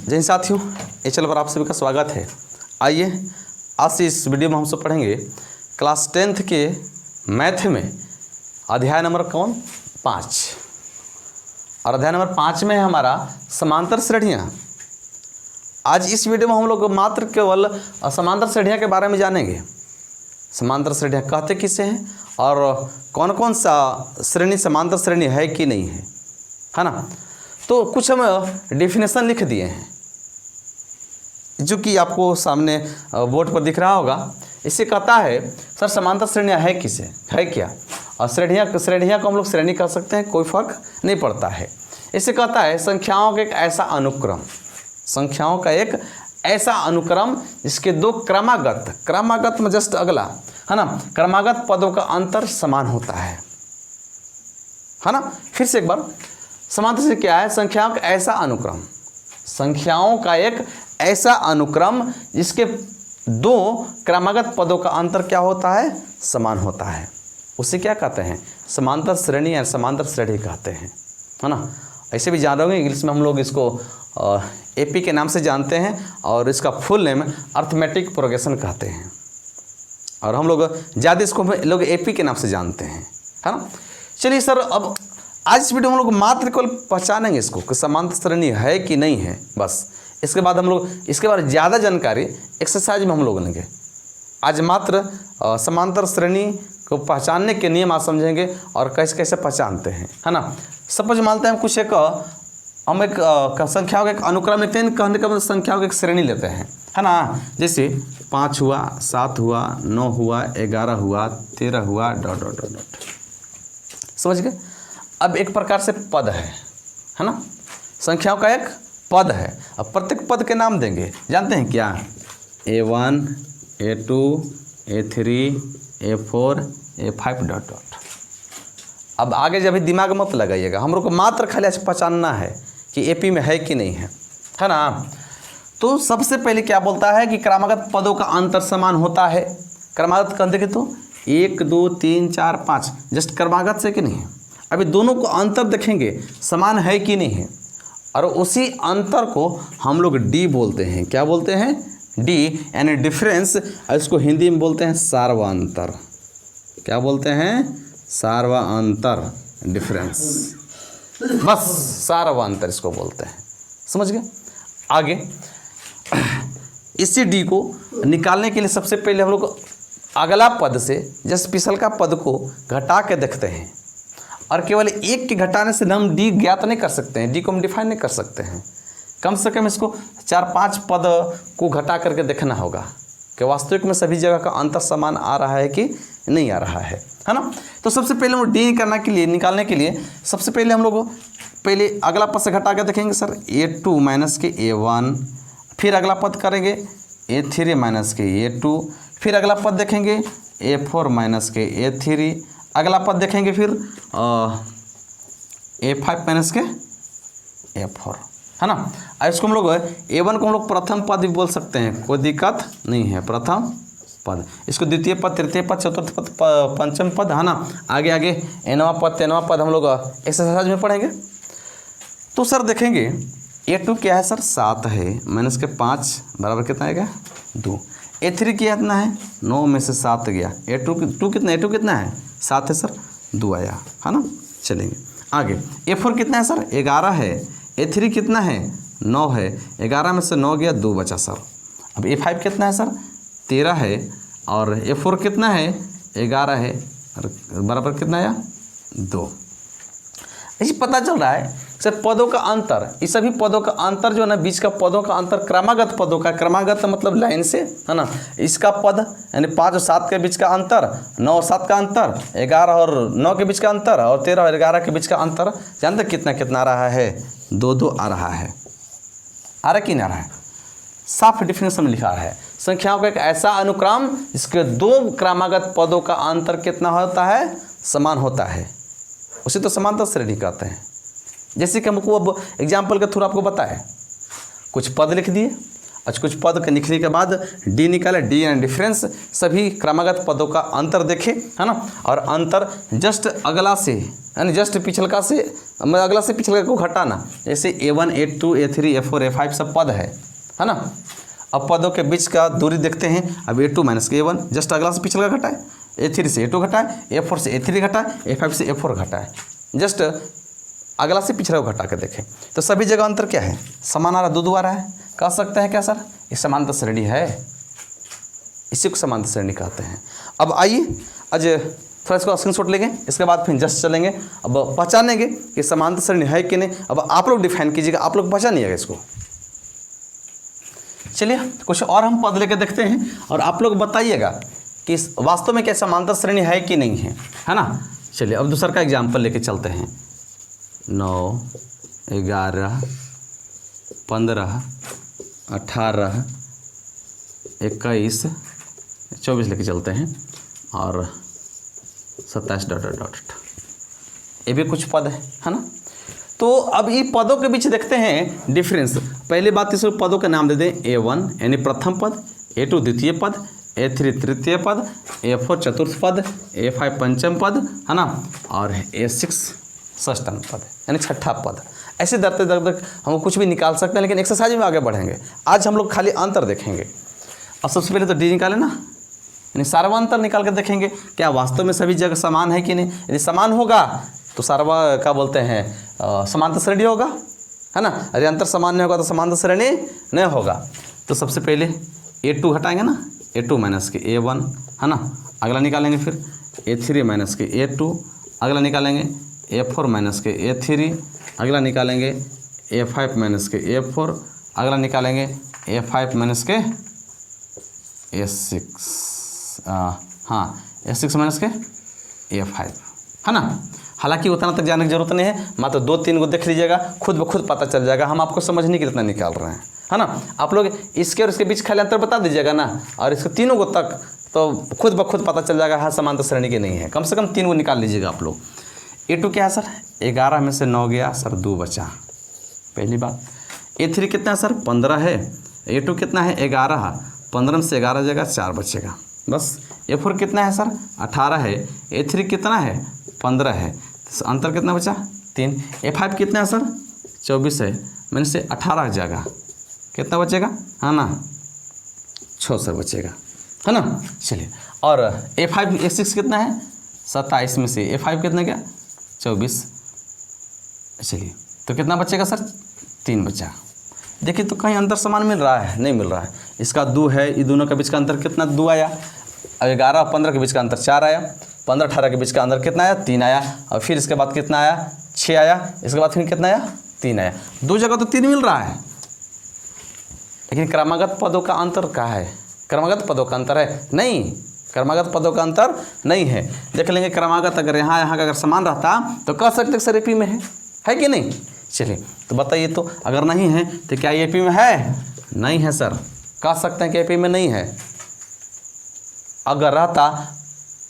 जय हिंद साथियों, इस चैनल पर आप सभी का स्वागत है। आइए आज से इस वीडियो में हम सब पढ़ेंगे क्लास 10th के मैथ में अध्याय नंबर 5। और अध्याय नंबर 5 में है हमारा समांतर श्रेणियाँ। आज इस वीडियो में हम लोग मात्र केवल समांतर श्रेणियाँ के बारे में जानेंगे। समांतर श्रेणियाँ कहते किसे हैं और कौन कौन सा श्रेणी समांतर श्रेणी है कि नहीं है ना। तो कुछ हम डेफिनेशन लिख दिए हैं जो कि आपको सामने बोर्ड पर दिख रहा होगा। इससे कहता है सर समांतर श्रेणियाँ है किसे, है क्या, और श्रेणियाँ को हम लोग श्रेणी कह सकते हैं, कोई फर्क नहीं पड़ता है। इससे कहता है संख्याओं का एक ऐसा अनुक्रम, संख्याओं का एक ऐसा अनुक्रम जिसके दो क्रमागत में जस्ट अगला है ना, क्रमागत पदों का अंतर समान होता है ना। फिर से एक बार, समांतर से क्या है? संख्याओं का ऐसा अनुक्रम, संख्याओं का एक ऐसा अनुक्रम जिसके दो क्रमागत पदों का अंतर क्या होता है? समान होता है। उसे क्या कहते हैं? समांतर श्रेणी या समांतर श्रेणी कहते हैं, है ना। ऐसे भी जान रहे होंगे, इंग्लिश में हम लोग इसको एपी के नाम से जानते हैं और इसका फुल नेम अर्थमेटिक प्रोग्रेशन कहते हैं। और हम लोग ज़्यादा इसको लोग एपी के नाम से जानते हैं, है ना। चलिए सर, अब आज इस वीडियो में हम लोग मात्र केवल पहचानेंगे इसको कि समांतर श्रेणी है कि नहीं है, बस। इसके बाद हम लोग इसके बारे में ज़्यादा जानकारी एक्सरसाइज में हम लोग लेंगे। आज मात्र समांतर श्रेणी को पहचानने के नियम आप समझेंगे और कैसे कैसे पहचानते हैं, है ना। सपोज मानते हैं कुछ हम एक संख्याओं का एक अनुक्रम लिखते हैं, कहने का मतलब संख्याओं की एक श्रेणी लेते हैं, है ना। जैसे 5 हुआ, 7 हुआ, 9 हुआ, 11 हुआ, 13 हुआ, ... समझ गए। अब एक प्रकार से पद है ना, संख्याओं का एक पद है। अब प्रत्येक पद के नाम देंगे, जानते हैं क्या? A1, A2, A3, A4, A5 ... अब आगे जब भी दिमाग मत लगाइएगा, हम लोग को मात्र खाली ऐसे पहचानना है कि एपी में है कि नहीं है ना। तो सबसे पहले क्या बोलता है कि क्रमागत पदों का अंतर समान होता है। क्रमागत कह देखे तो 1 2 3 4 5 जस्ट क्रमागत से कि नहीं है। अभी दोनों को अंतर देखेंगे समान है कि नहीं है, और उसी अंतर को हम लोग डी बोलते हैं। क्या बोलते हैं? डी, यानी डिफरेंस। इसको हिंदी में बोलते हैं सार्वअंतर। क्या बोलते हैं? सार्वअंतर, डिफरेंस, बस सार्वअंतर इसको बोलते हैं। समझ गए। आगे इसी डी को निकालने के लिए सबसे पहले हम लोग अगला पद से जस्ट पिछल का पद को घटा के देखते हैं, और केवल एक के घटाने से हम डी ज्ञात नहीं कर सकते हैं, डी को हम डिफाइन नहीं कर सकते हैं। कम से कम इसको 4-5 पद को घटा करके देखना होगा कि वास्तविक में सभी जगह का अंतर समान आ रहा है कि नहीं आ रहा है ना। तो सबसे पहले हम डी करने के लिए, निकालने के लिए सबसे पहले हम लोग पहले अगला पद से घटा के देखेंगे सर A2 माइनस के A1, फिर अगला पद करेंगे A3 माइनस के A2, फिर अगला पद देखेंगे A4 माइनस के A3, अगला पद देखेंगे फिर A5 माइनस के A4, है ना। और इसको हम लोग A1 को हम लोग प्रथम पद भी बोल सकते हैं, कोई दिक्कत नहीं है, प्रथम पद। इसको द्वितीय पद, तृतीय पद, चतुर्थ पद, पंचम पद, है ना। आगे आगे nवां पद, 10वां पद हम लोग एक्सरसाइज में पढ़ेंगे। तो सर देखेंगे A2 क्या है सर? 7 है, माइनस के 5 बराबर कितना आएगा? 2। A3 क्या कितना है? 9 में से 7 गया। A2 कितना है? 7 है सर, 2 आया, है ना। चलेंगे आगे। A4 कितना है सर? 11 है। A3 कितना है? 9 है। 11 में से 9 गया, 2 बचा सर। अब A5 कितना है सर? 13 है। और A4 कितना है? 11 है, और बराबर कितना आया? 2। इसी पता चल रहा है सर पदों का अंतर, इस सभी पदों का अंतर जो है ना, बीच का पदों का अंतर क्रमागत पदों का, क्रमागत मतलब लाइन से, है ना। इसका पद यानी 5 और 7 के बीच का अंतर, 9 और 7 का अंतर, 11 और 9 के बीच का अंतर, और 13 और 11 के बीच का अंतर जानते कितना कितना आ रहा है? 2-2 आ रहा है। आ रहा कि नहीं आ रहा है? साफ डिफिनेशन में लिखा है संख्याओं का एक ऐसा अनुक्रम जिसके दो क्रमागत पदों का अंतर कितना होता है? समान होता है। उसे तो समांतर श्रेणी कहते हैं। जैसे कि हमको अब एग्जाम्पल के थ्रू आपको बताए, कुछ पद लिख दिए आज कुछ पद के लिखने के बाद डी निकाले, डी एंड डिफरेंस, सभी क्रमागत पदों का अंतर देखें, है ना। और अंतर जस्ट अगला से यानी जस्ट पिछलका से अगला से पिछलका को घटाना, जैसे A1 A2 A3 A4 A5 सब पद है ना। अब पदों के बीच का दूरी देखते हैं। अब A2 माइनस के A1 जस्ट अगला से पिछलका घटाए, A3 से A2 घटाए, A4 से A3 घटाए, A5 से A4 घटाए, जस्ट अगला से पिछला को घटा के देखें तो सभी जगह अंतर क्या है, समान आ रहा, 2 2 आ रहा है। कह सकते हैं क्या सर ये समांतर श्रेणी है, इसी को समांतर श्रेणी कहते हैं। अब आइए आज थोड़ा इसको स्क्रीनशॉट लेंगे, इसके बाद फिर जस्ट चलेंगे। अब पहचानेंगे कि समांतर श्रेणी है कि नहीं। अब आप लोग डिफाइन कीजिएगा, आप लोग पहचानिएगा इसको। चलिए कुछ और हम पद लेके देखते हैं और आप लोग बताइएगा कि वास्तव में क्या समांतर श्रेणी है कि नहीं है ना। चलिए अब दूसरा का एग्जाम्पल लेके चलते हैं। 9 11 15 18 21 24 लेके चलते हैं और 27 डॉट डॉट डॉट, ये भी कुछ पद है ना। तो अब ये पदों के बीच देखते हैं डिफरेंस। पहली बात इस पदों के नाम दे दें। A1 यानी प्रथम पद, A2 द्वितीय पद, A3 तृतीय पद, A4 चतुर्थ पद, A5 पंचम पद है ना, और A6 षष्ठम पद यानी छठा पद। ऐसे दरते दर हम कुछ भी निकाल सकते हैं, लेकिन एक्सरसाइज में आगे बढ़ेंगे। आज हम लोग खाली अंतर देखेंगे। और सबसे पहले तो डी निकालें ना, यानी सार्वंतर निकाल कर देखेंगे क्या वास्तव में सभी जगह समान है कि नहीं। यदि समान होगा तो सार्वा क्या बोलते हैं समांतर श्रेणी होगा, है ना। यदि अंतर समान नहीं होगा तो समांतर श्रेणी नहीं होगा। तो सबसे पहले A2 हटाएंगे ना, A2 माइनस के A1 है ना, अगला निकालेंगे। फिर A3 माइनस के A2 अगला निकालेंगे, A4 माइनस के A3 अगला निकालेंगे, A5 माइनस के A4 अगला निकालेंगे, A5 माइनस के A6 हाँ A6 माइनस के A5 है ना। हालांकि उतना तक जाने की जरूरत नहीं है, मात्र 2 3 को देख लीजिएगा, खुद ब खुद पता चल जाएगा। हम आपको समझने के लिए इतना निकाल रहे हैं, है ना। आप लोग इसके और इसके बीच खाली अंतर बता दीजिएगा ना, और इसके तीनों को तक तो खुद ब खुद पता चल जाएगा हाँ समांतर श्रेणी के नहीं है। कम से कम 3 को निकाल लीजिएगा आप लोग। A2 क्या है सर, 11 में से 9 गया सर, 2 बचा, पहली बात। A3 कितना है सर, 15 है। A2 कितना है, 11, 15 में से 11 जाएगा, 4 बचेगा बस। A4 कितना है सर, 18 है। A3 कितना है, 15 है, अंतर कितना बचा, 3। A5 कितना है सर, 24 है, मैंने से 18 जाएगा, कितना बचेगा, है ना, 6 सर बचेगा, है ना। चलिए और A5 A6 कितना है, 27 में से A5 कितना क्या, 24। चलिए तो कितना बचेगा सर, 3 बचा। देखिए तो कहीं अंतर समान मिल रहा है, नहीं मिल रहा है। इसका 2 है, ये दोनों के बीच का अंतर कितना, 2 आया। 11 और 15 के बीच का अंतर 4 आया। 15 18 के बीच का अंतर कितना आया, 3 आया। और फिर इसके बाद कितना आया, 6 आया। इसके बाद फिर कितना आया, 3 आया। 2 जगह तो 3 मिल रहा है, लेकिन क्रमागत पदों का अंतर क्या है, क्रमागत पदों का अंतर है नहीं, क्रमागत पदों का अंतर नहीं है। देख लेंगे क्रमागत अगर यहाँ का अगर समान रहता तो कह सकते सर AP में है कि नहीं। चलिए तो बताइए, तो अगर नहीं है तो क्या AP में है, नहीं है सर, कह सकते हैं कि AP में नहीं है। अगर रहता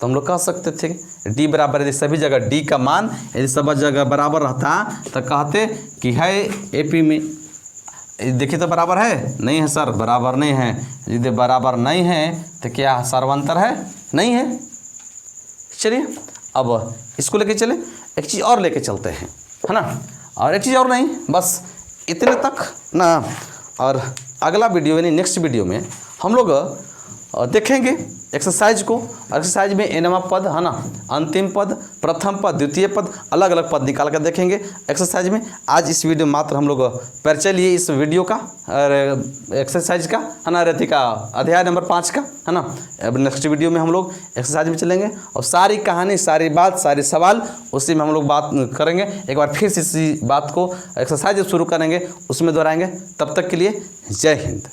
तो हम लोग कह सकते थे D बराबर, यदि सभी जगह D का मान यदि सब जगह बराबर रहता तो कहते कि है AP में। देखिए तो बराबर है, नहीं है सर, बराबर नहीं है। यदि बराबर नहीं है तो क्या सर्वांतर है, नहीं है। चलिए अब इसको लेके चले, एक चीज़ और लेके चलते हैं, है ना। और एक चीज़ और नहीं, बस इतने तक ना। और अगला वीडियो यानी नेक्स्ट वीडियो में हम लोग देखेंगे एक्सरसाइज को। एक्सरसाइज में एनवा पद, है ना, अंतिम पद, प्रथम पद, द्वितीय पद, अलग अलग पद निकाल कर देखेंगे एक्सरसाइज में। आज इस वीडियो मात्र हम लोग परिचय लिए इस वीडियो का और एक्सरसाइज का, है ना, रति का अध्याय नंबर 5 का, है ना। अब नेक्स्ट वीडियो में हम लोग एक्सरसाइज में चलेंगे और सारी कहानी, सारी बात, सारे सवाल उसी में हम लोग बात करेंगे। एक बार फिर से इसी बात को एक्सरसाइज शुरू करेंगे, उसमें दोहराएंगे। तब तक के लिए जय हिंद।